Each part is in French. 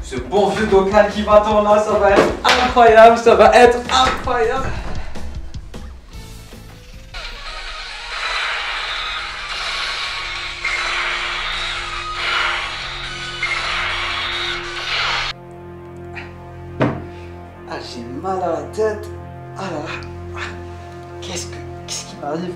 Ce bon vieux Dokkan qui m'attend là, ça va être incroyable, ça va être incroyable. Ah, j'ai mal à la tête. Ah là là. Qu'est-ce qui m'arrive?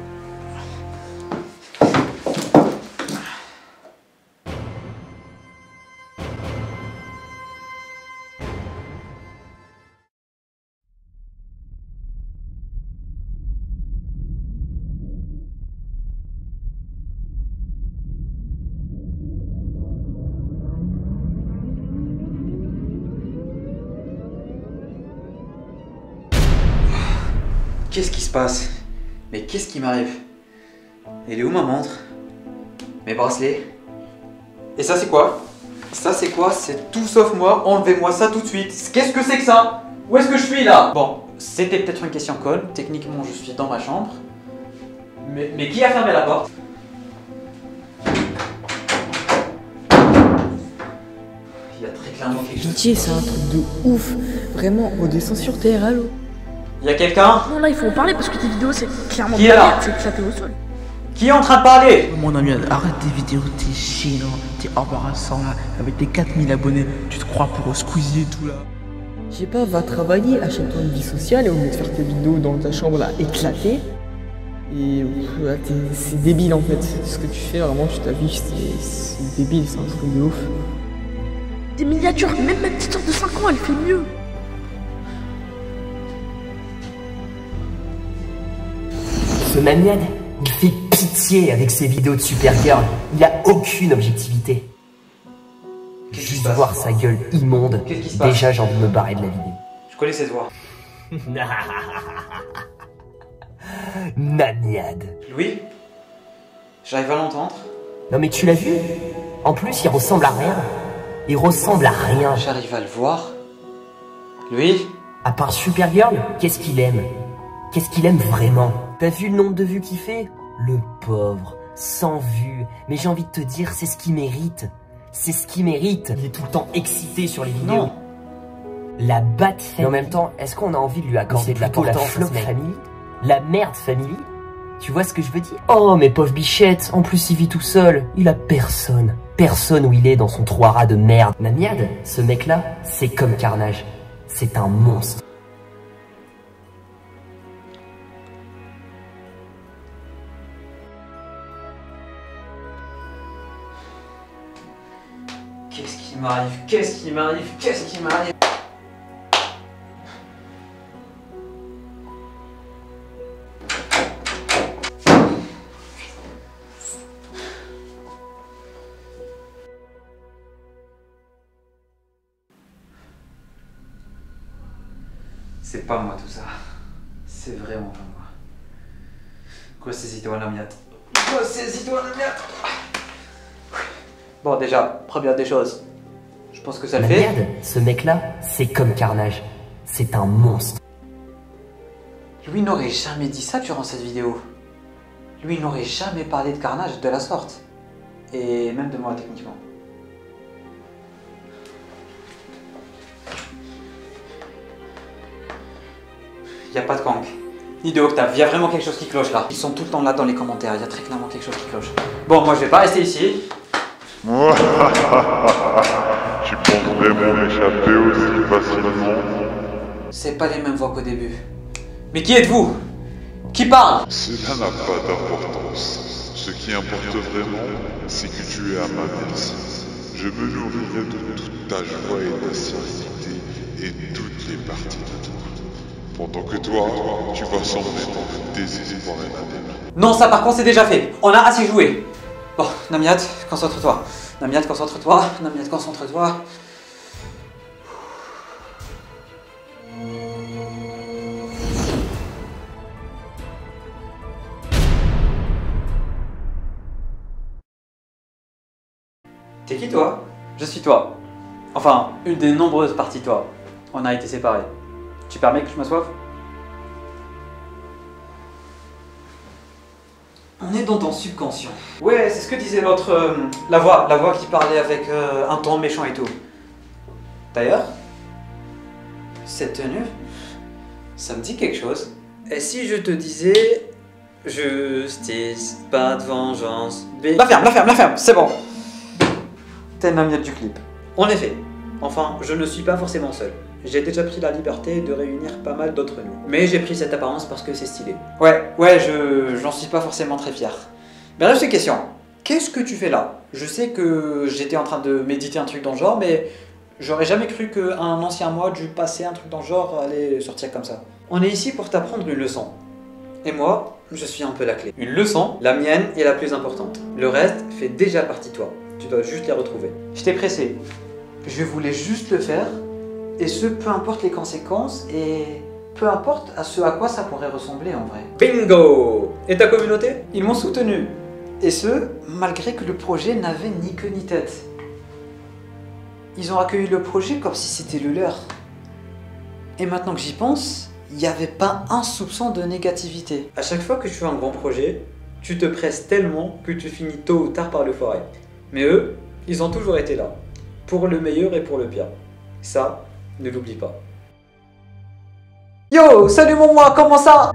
Qu'est-ce qui se passe? Mais qu'est-ce qui m'arrive? Elle est où ma montre? Mes bracelets? Et ça c'est quoi? Ça c'est quoi? C'est tout sauf moi, enlevez-moi ça tout de suite. Qu'est-ce que c'est que ça? Où est-ce que je suis là? Bon, c'était peut-être une question conne, techniquement je suis dans ma chambre. Mais qui a fermé la porte? Il y a très clairement quelque chose. Pitié, c'est un truc de ouf. Vraiment, on descend sur terre, allô? Il y a quelqu'un? Non, là, il faut en parler parce que tes vidéos, c'est clairement Qui est là? c'est éclaté au sol. Qui est en train de parler? Mon ami, arrête tes vidéos, t'es chiant, t'es embarrassant là, avec tes 4000 abonnés, tu te crois pour Squeezie et tout là. Je sais pas, va travailler, achète-toi une vie sociale et au lieu de faire tes vidéos dans ta chambre là éclatée. Et ouais, c'est débile en fait, ce que tu fais vraiment, tu t'affiches, c'est débile, c'est un truc de ouf. Des miniatures, même ma petite soeur de 5 ans, elle fait mieux. Ce Namiad, il fait pitié avec ses vidéos de Supergirl. Il a aucune objectivité. Juste voir sa gueule immonde, Qu'est-ce qui se passe? déjà j'ai envie de me barrer de la vidéo. Je connais cette voix. Namiad. Louis? J'arrive à l'entendre. Non mais tu l'as vu? En plus, il ressemble à rien. Il ressemble à rien. J'arrive à le voir. Louis? À part Supergirl, qu'est-ce qu'il aime? Qu'est-ce qu'il aime vraiment? T'as vu le nombre de vues qu'il fait? Le pauvre, 100 vues. Mais j'ai envie de te dire, c'est ce qu'il mérite. C'est ce qu'il mérite. Il est tout le temps excité sur les vidéos. Non. La batte famille. Mais en même temps, est-ce qu'on a envie de lui accorder de l'importance, la famille? La merde famille? Tu vois ce que je veux dire? Oh, mais pauvre bichette, en plus il vit tout seul. Il a personne. Personne où il est dans son 3 rats de merde. Namiad, ce mec-là, c'est comme Carnage. C'est un monstre. Qu'est-ce qui m'arrive? Qu'est-ce qui m'arrive? Qu'est-ce qui m'arrive? C'est pas moi tout ça. C'est vraiment pas moi. Ressaisis-toi, Namiad. Ressaisis-toi, Namiad. Bon, déjà, première des choses, je pense que ça le fait. Namiad, ce mec-là, c'est comme Carnage. C'est un monstre. Lui n'aurait jamais dit ça durant cette vidéo. Lui n'aurait jamais parlé de Carnage de la sorte. Et même de moi, techniquement. Il n'y a pas de Kang, ni de Octave. Il y a vraiment quelque chose qui cloche là. Ils sont tout le temps là dans les commentaires. Il y a très clairement quelque chose qui cloche. Bon, moi je vais pas rester ici. Tu penses vraiment échapper aussi facilement? C'est pas les mêmes voix qu'au début. Mais qui êtes-vous? Qui parle? Cela n'a pas d'importance. Ce qui importe vraiment, c'est que tu es à ma merci. Je me nourrirai de toute ta joie et ta sérénité et toutes les parties de toi. Pendant que toi, tu vas sombrer dans le désespoir et la débâcle. Non, ça par contre c'est déjà fait. On a assez joué. Bon, Namiad, concentre-toi. Namiad, concentre-toi. Namiad, concentre-toi. T'es qui toi? Je suis toi. Enfin, une des nombreuses parties de toi. On a été séparés. Tu permets que je m'assoive? On est dans ton subconscient. Ouais, c'est ce que disait l'autre... la voix qui parlait avec un ton méchant et tout. D'ailleurs, cette tenue, ça me dit quelque chose. Et si je te disais... Justice, pas de vengeance... La ferme, c'est bon. T'es une amiette du clip. En effet, enfin, je ne suis pas forcément seul. J'ai déjà pris la liberté de réunir pas mal d'autres nous. Mais j'ai pris cette apparence parce que c'est stylé. Ouais, j'en suis pas forcément très fier. Mais bref, c'est question. Qu'est-ce que tu fais là? Je sais que j'étais en train de méditer un truc dans le genre, mais j'aurais jamais cru qu'un ancien moi du passé, un truc dans le genre, allait sortir comme ça. On est ici pour t'apprendre une leçon. Et moi, je suis un peu la clé. Une leçon, la mienne est la plus importante. Le reste fait déjà partie de toi. Tu dois juste les retrouver. Je t'ai pressé. Je voulais juste le faire. Et ce, peu importe les conséquences et peu importe à ce à quoi ça pourrait ressembler en vrai. Bingo! Et ta communauté? Ils m'ont soutenu. Et ce, malgré que le projet n'avait ni queue ni tête. Ils ont accueilli le projet comme si c'était le leur. Et maintenant que j'y pense, il n'y avait pas un soupçon de négativité. À chaque fois que tu fais un grand projet, tu te presses tellement que tu finis tôt ou tard par le foirer. Mais eux, ils ont toujours été là. Pour le meilleur et pour le pire. Ça, ne l'oublie pas. Yo, salut mon moi, comment ça?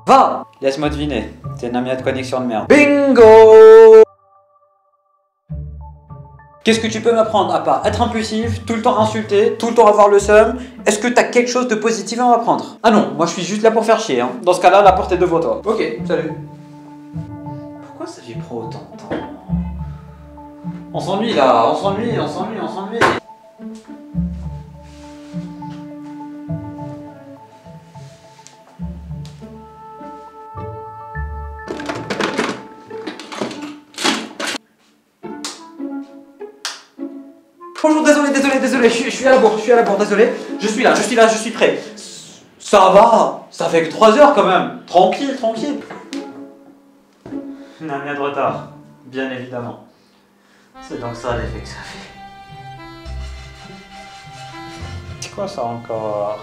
Va, laisse-moi deviner. T'es une amie de connexion de merde. Bingo! Qu'est-ce que tu peux m'apprendre à part être impulsif, tout le temps insulter, tout le temps avoir le seum? Est-ce que t'as quelque chose de positif à m'apprendre? Ah non, moi je suis juste là pour faire chier. Hein. Dans ce cas-là, la porte est devant toi. Ok, salut. Pourquoi ça prend autant de temps? On s'ennuie là, on s'ennuie. Bonjour, désolé, je suis à la bourre, désolé. Je suis là, je suis prêt. Ça va, ça fait que 3 heures quand même. Tranquille. On a mis de retard, bien évidemment. C'est donc ça l'effet que ça fait. C'est quoi ça encore?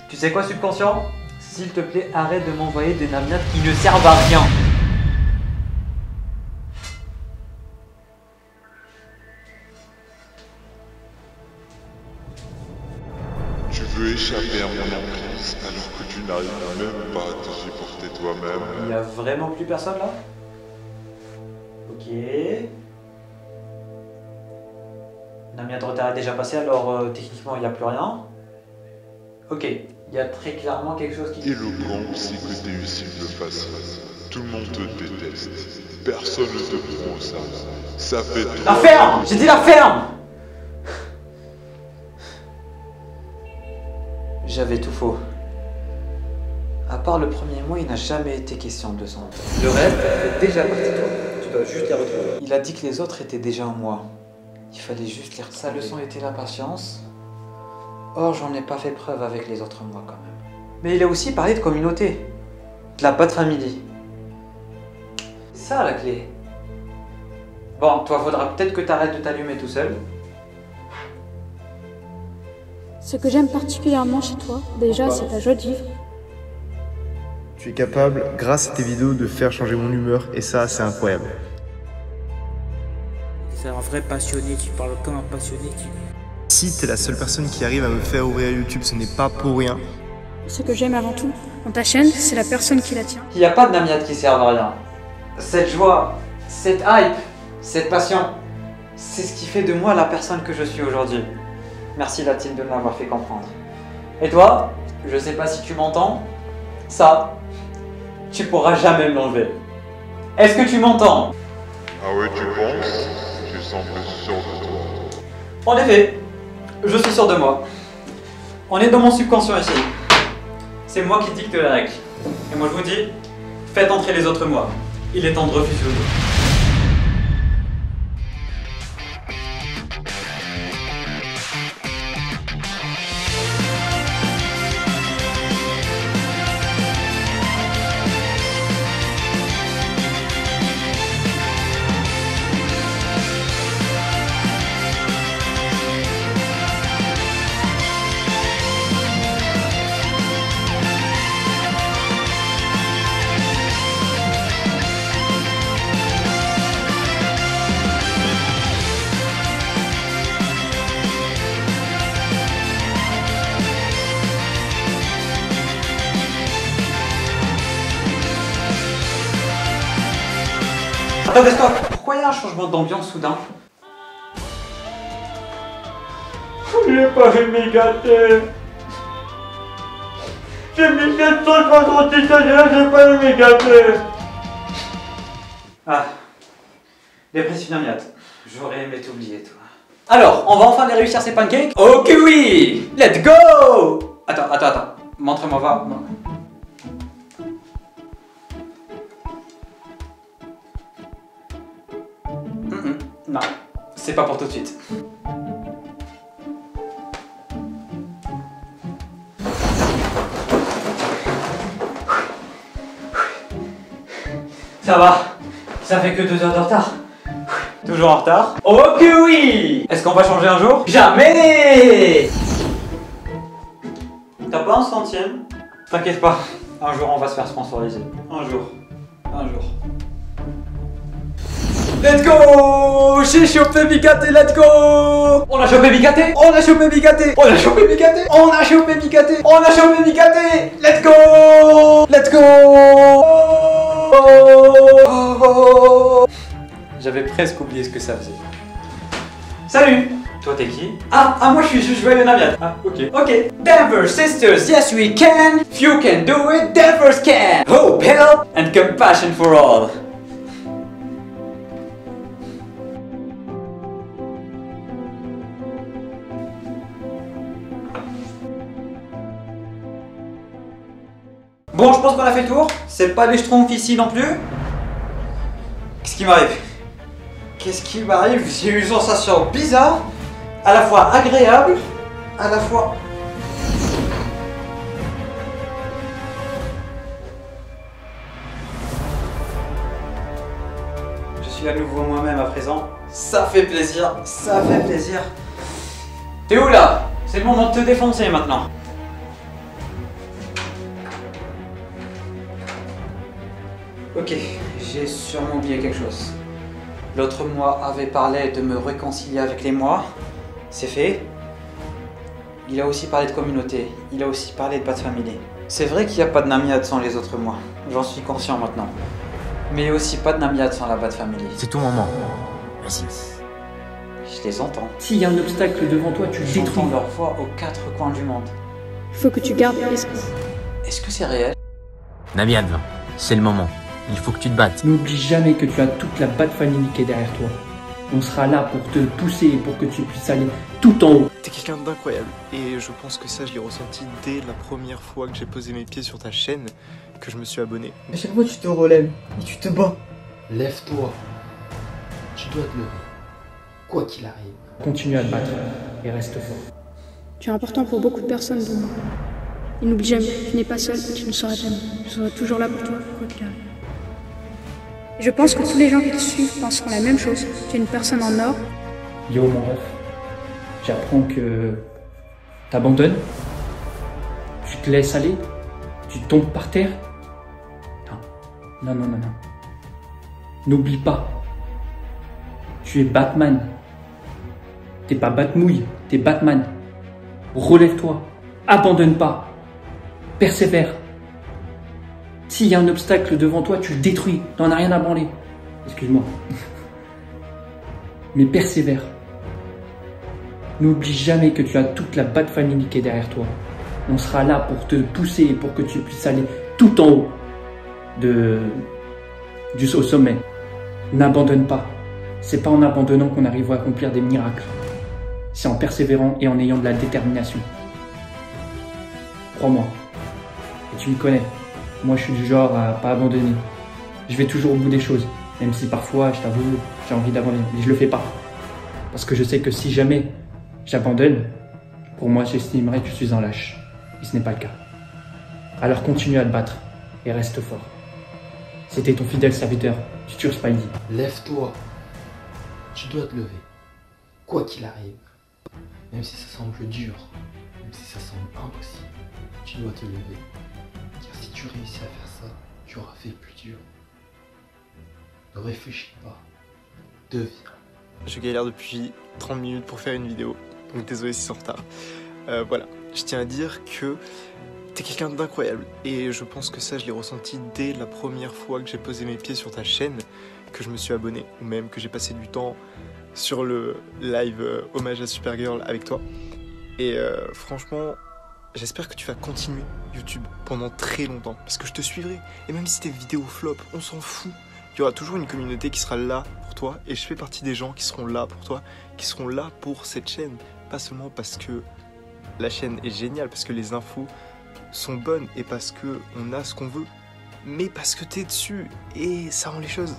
Tu sais quoi, subconscient? S'il te plaît, arrête de m'envoyer des namiates qui ne servent à rien. Tu veux échapper à mon emprise alors que tu n'arrives même pas à te supporter toi-même. Il y a vraiment plus personne là? Ok. Namiate de retard est déjà passé, alors techniquement il n'y a plus rien. Ok, il y a très clairement quelque chose qui... Et le grand, c'est que t'es usé de face. Tout le monde te déteste. Personne ne te prend ça. Ça fait trop... La ferme! J'ai dit la ferme! J'avais tout faux. À part le premier mois, il n'a jamais été question de son. Le reste fait déjà partie de toi. Tu dois juste les retrouver. Il a dit que les autres étaient déjà en moi. Il fallait juste les retrouver. Sa leçon était la patience. Or, j'en ai pas fait preuve avec les autres moi quand même. Mais il a aussi parlé de communauté. De la Bat Family. C'est ça la clé. Bon, toi, faudra peut-être que t'arrêtes de t'allumer tout seul. Ce que j'aime particulièrement chez toi, déjà, c'est ta joie de vivre. Tu es capable, grâce à tes vidéos, de faire changer mon humeur, et ça, c'est incroyable. C'est un vrai passionné, tu parles comme un passionné. Si t'es la seule personne qui arrive à me faire ouvrir YouTube, ce n'est pas pour rien. Ce que j'aime avant tout dans ta chaîne, c'est la personne qui la tient. Il n'y a pas de namiate qui servent à rien. Cette joie, cette hype, cette passion, c'est ce qui fait de moi la personne que je suis aujourd'hui. Merci la team de me l'avoir fait comprendre. Et toi, je sais pas si tu m'entends, ça, tu pourras jamais me l'enlever. Est-ce que tu m'entends? Ah ouais, tu penses? Tu sembles sûr de toi. En effet, je suis sûr de moi. On est dans mon subconscient ici. C'est moi qui dicte les règles. Et moi je vous dis, faites entrer les autres moi. Il est temps de refusionner. Attendez, stop. Pourquoi il y a un changement d'ambiance soudain? J'ai pas aimé gâter. J'ai mis 750 italiens, j'ai pas aimé gâter. Ah, dépression immédiate. J'aurais aimé t'oublier, toi. Alors, on va enfin les réussir ces pancakes? Ok, oui! Let's go! Attends. Montre-moi, va. Non, c'est pas pour tout de suite. Ça va, ça fait que 2 heures de retard. Toujours en retard? Ok oui! Est-ce qu'on va changer un jour? Jamais! T'as pas un centième? T'inquiète pas, un jour on va se faire sponsoriser. Un jour. Let's go! J'ai chopé Migaté, let's go! On a chopé Migaté! Let's go! J'avais presque oublié ce que ça faisait. Salut! Toi t'es qui? Ah moi je suis Joyeux Namiad. Ah ok. Denver Sisters, yes we can! If you can do it, Denver's can! Hope, help and compassion for all! Bon, je pense qu'on a fait le tour. C'est pas les schtroumpfs ici non plus. Qu'est-ce qui m'arrive? J'ai eu une sensation bizarre, à la fois agréable, à la fois... Je suis à nouveau moi-même à présent. Ça fait plaisir. T'es où là? C'est le moment de te défoncer maintenant. Ok, j'ai sûrement oublié quelque chose. L'autre moi avait parlé de me réconcilier avec les mois. C'est fait. Il a aussi parlé de communauté. Il a aussi parlé de Bat Family. C'est vrai qu'il n'y a pas de Namiad sans les autres mois. J'en suis conscient maintenant. Mais il n'y a aussi pas de Namiad sans la Bat Family. C'est ton moment. Vas-y. Je les entends. S'il y a un obstacle devant toi, tu le détruis. J'entends leur voix aux 4 coins du monde. Faut que tu gardes l'esprit. Est-ce que c'est réel? Namiad, c'est le moment. Il faut que tu te battes. N'oublie jamais que tu as toute la Bat Family qui est derrière toi. On sera là pour te pousser et pour que tu puisses aller tout en haut. T'es quelqu'un d'incroyable et je pense que ça je l'ai ressenti dès la première fois que j'ai posé mes pieds sur ta chaîne, que je me suis abonné. À chaque fois tu te relèves et tu te bats. Lève-toi. Tu dois te lever. Quoi qu'il arrive. Continue à te battre et reste fort. Tu es important pour beaucoup de personnes, donc. Et n'oublie jamais, tu n'es pas seul, tu ne seras jamais. Je serai toujours là pour toi, quoi qu'il arrive. Je pense que tous les gens qui te suivent penseront la même chose. Tu es une personne en or. Yo mon ref, j'apprends que t'abandonnes, tu te laisses aller, tu tombes par terre. Non. N'oublie pas, tu es Batman. T'es pas Batmouille, t'es Batman. Relève-toi, abandonne pas, persévère. S'il y a un obstacle devant toi, tu le détruis, t'en as rien à branler. Excuse-moi. Mais persévère. N'oublie jamais que tu as toute la Bat Family qui est derrière toi. On sera là pour te pousser et pour que tu puisses aller tout en haut au sommet. N'abandonne pas. C'est pas en abandonnant qu'on arrive à accomplir des miracles. C'est en persévérant et en ayant de la détermination. Crois-moi. Et tu me connais. Moi, je suis du genre à pas abandonner. Je vais toujours au bout des choses. Même si parfois, je t'avoue, j'ai envie d'abandonner. Mais je le fais pas. Parce que je sais que si jamais j'abandonne, pour moi, j'estimerais que je suis un lâche. Et ce n'est pas le cas. Alors continue à te battre et reste fort. C'était ton fidèle serviteur, Futur Spidey. Lève-toi. Tu dois te lever. Quoi qu'il arrive. Même si ça semble dur, même si ça semble impossible, tu dois te lever. Car si tu réussis à faire ça, tu auras fait le plus dur. Ne réfléchis pas. Deviens. Je galère depuis 30 minutes pour faire une vidéo, donc désolé si c'est en retard. Voilà, je tiens à dire que t'es quelqu'un d'incroyable et je pense que ça je l'ai ressenti dès la première fois que j'ai posé mes pieds sur ta chaîne, que je me suis abonné ou même que j'ai passé du temps sur le live hommage à Supergirl avec toi. Et franchement, j'espère que tu vas continuer YouTube pendant très longtemps parce que je te suivrai. Et même si tes vidéos flop, on s'en fout. Il y aura toujours une communauté qui sera là pour toi et je fais partie des gens qui seront là pour toi, qui seront là pour cette chaîne. Pas seulement parce que la chaîne est géniale, parce que les infos sont bonnes et parce que on a ce qu'on veut, mais parce que t'es dessus et ça rend les choses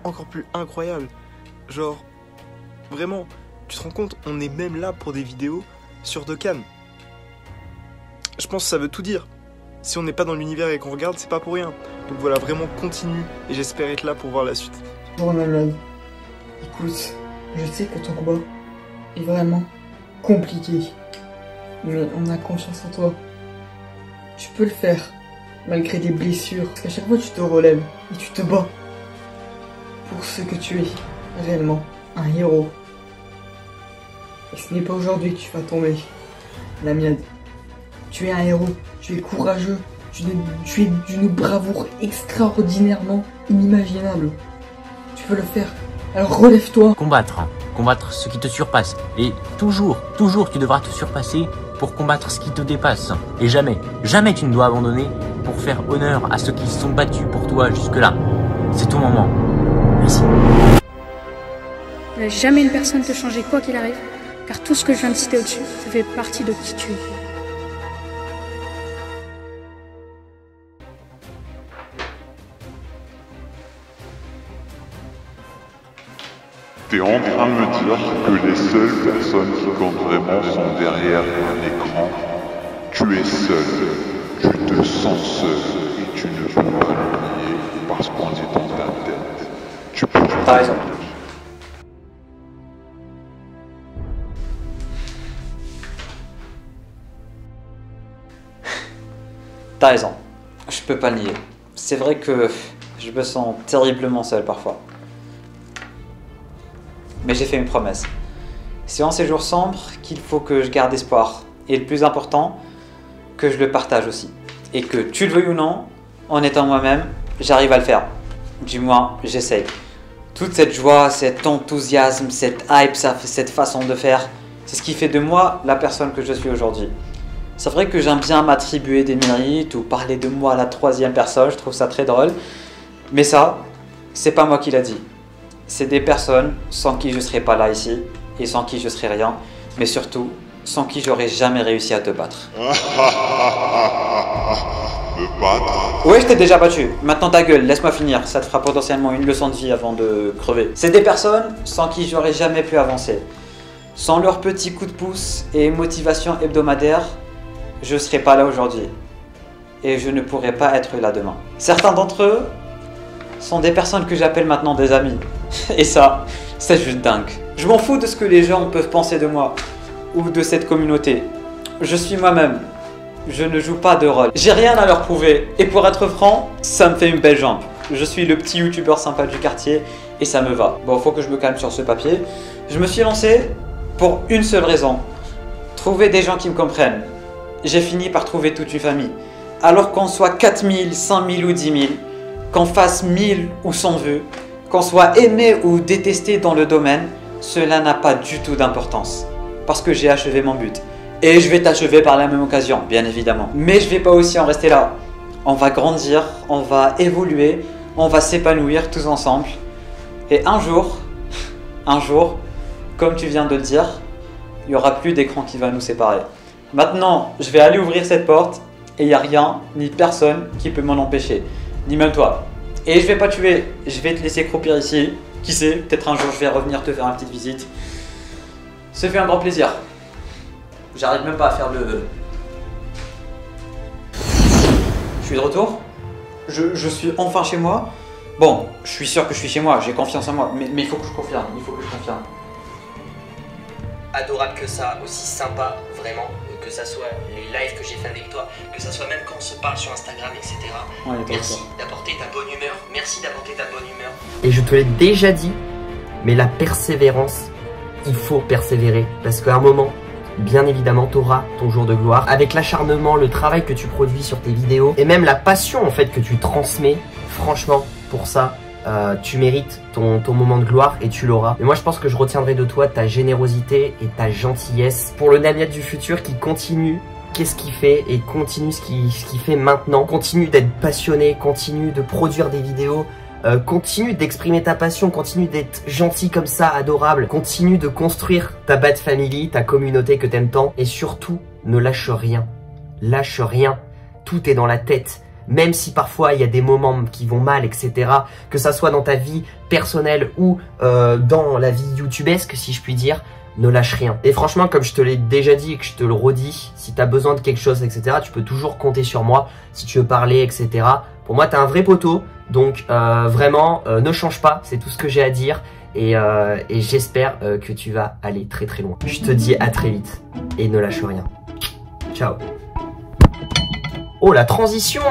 encore plus incroyables. Genre, vraiment, tu te rends compte, on est même là pour des vidéos sur Dokkan. Je pense que ça veut tout dire. Si on n'est pas dans l'univers et qu'on regarde, c'est pas pour rien. Donc voilà, vraiment continue et j'espère être là pour voir la suite. Bon, Malade, écoute, je sais que ton combat est vraiment compliqué, mais on a confiance en toi. Tu peux le faire, malgré des blessures, parce qu'à chaque fois tu te relèves et tu te bats pour ce que tu es, réellement, un héros. Et ce n'est pas aujourd'hui que tu vas tomber, Lamiad. Tu es un héros, tu es courageux, tu es d'une bravoure extraordinairement inimaginable. Tu peux le faire, alors relève-toi. Combattre ce qui te surpasse. Et toujours tu devras te surpasser pour combattre ce qui te dépasse. Et jamais tu ne dois abandonner pour faire honneur à ceux qui se sont battus pour toi jusque-là. C'est ton moment. Merci. Ne laisse jamais une personne te changer quoi qu'il arrive, car tout ce que je viens de citer au-dessus, ça fait partie de qui tu es. T'es en train de me dire que les seules personnes qui comptent vraiment sont derrière un écran. Tu es seul, tu te sens seul et tu ne peux pas le nier parce qu'on est dans ta tête. Tu peux. T'as raison. T'as raison. Je peux pas le nier. C'est vrai que je me sens terriblement seul parfois. Mais j'ai fait une promesse. C'est en ces jours sombres qu'il faut que je garde espoir. Et le plus important, que je le partage aussi. Et que tu le veuilles ou non, en étant moi-même, j'arrive à le faire. Du moins, j'essaye. Toute cette joie, cet enthousiasme, cette hype, cette façon de faire, c'est ce qui fait de moi la personne que je suis aujourd'hui. C'est vrai que j'aime bien m'attribuer des mérites ou parler de moi à la troisième personne, je trouve ça très drôle. Mais ça, c'est pas moi qui l'a dit. C'est des personnes sans qui je serais pas là ici et sans qui je serais rien, mais surtout sans qui j'aurais jamais réussi à te battre. Me battre? Ouais, je t'ai déjà battu. Maintenant ta gueule, laisse-moi finir. Ça te fera potentiellement une leçon de vie avant de crever. C'est des personnes sans qui j'aurais jamais pu avancer. Sans leurs petits coups de pouce et motivation hebdomadaire, je serais pas là aujourd'hui. Et je ne pourrais pas être là demain. Certains d'entre eux sont des personnes que j'appelle maintenant des amis. Et ça, c'est juste dingue. Je m'en fous de ce que les gens peuvent penser de moi ou de cette communauté. Je suis moi-même. Je ne joue pas de rôle. J'ai rien à leur prouver. Et pour être franc, ça me fait une belle jambe. Je suis le petit youtubeur sympa du quartier et ça me va. Bon, faut que je me calme sur ce papier. Je me suis lancé pour une seule raison. Trouver des gens qui me comprennent. J'ai fini par trouver toute une famille. Alors qu'on soit 4000, 5000 ou 10 000, qu'on fasse 1000 ou 100 vues, qu'on soit aimé ou détesté dans le domaine, cela n'a pas du tout d'importance. Parce que j'ai achevé mon but. Et je vais t'achever par la même occasion, bien évidemment. Mais je vais pas aussi en rester là. On va grandir, on va évoluer, on va s'épanouir tous ensemble. Et un jour, comme tu viens de le dire, il n'y aura plus d'écran qui va nous séparer. Maintenant, je vais aller ouvrir cette porte et il n'y a rien, ni personne qui peut m'en empêcher. Ni même toi. Et je vais pas tuer, je vais te laisser croupir ici. Qui sait, peut-être un jour je vais revenir te faire une petite visite. Ça fait un grand plaisir. J'arrive même pas à faire le... Je suis de retour. Je suis enfin chez moi. Bon, je suis sûr que je suis chez moi, j'ai confiance en moi. Mais il faut que je confirme, Adorable que ça, aussi sympa, vraiment. Que ça soit les lives que j'ai fait avec toi, que ça soit même quand on se parle sur Instagram, etc. Ouais, merci d'apporter ta bonne humeur, merci d'apporter ta bonne humeur. Et je te l'ai déjà dit, mais la persévérance, il faut persévérer. Parce qu'à un moment, bien évidemment, tu auras ton jour de gloire. Avec l'acharnement, le travail que tu produis sur tes vidéos, et même la passion en fait que tu transmets, franchement, pour ça, tu mérites ton moment de gloire et tu l'auras. Mais moi je pense que je retiendrai de toi ta générosité et ta gentillesse pour le Namiette du futur qui continue qu'est-ce qu'il fait et continue ce qu'il fait maintenant. Continue d'être passionné, continue de produire des vidéos, continue d'exprimer ta passion, continue d'être gentil comme ça, adorable, continue de construire ta Bad Family, ta communauté que t'aimes tant et surtout ne lâche rien. Lâche rien, tout est dans la tête. Même si parfois il y a des moments qui vont mal, etc. Que ça soit dans ta vie personnelle ou dans la vie youtubesque, si je puis dire, ne lâche rien. Et franchement, comme je te l'ai déjà dit et que je te le redis, si tu as besoin de quelque chose, etc., tu peux toujours compter sur moi. Si tu veux parler, etc. Pour moi, tu es un vrai poteau. Donc vraiment, ne change pas, c'est tout ce que j'ai à dire. Et j'espère que tu vas aller très très loin. Je te dis à très vite et ne lâche rien. Ciao. Oh, la transition!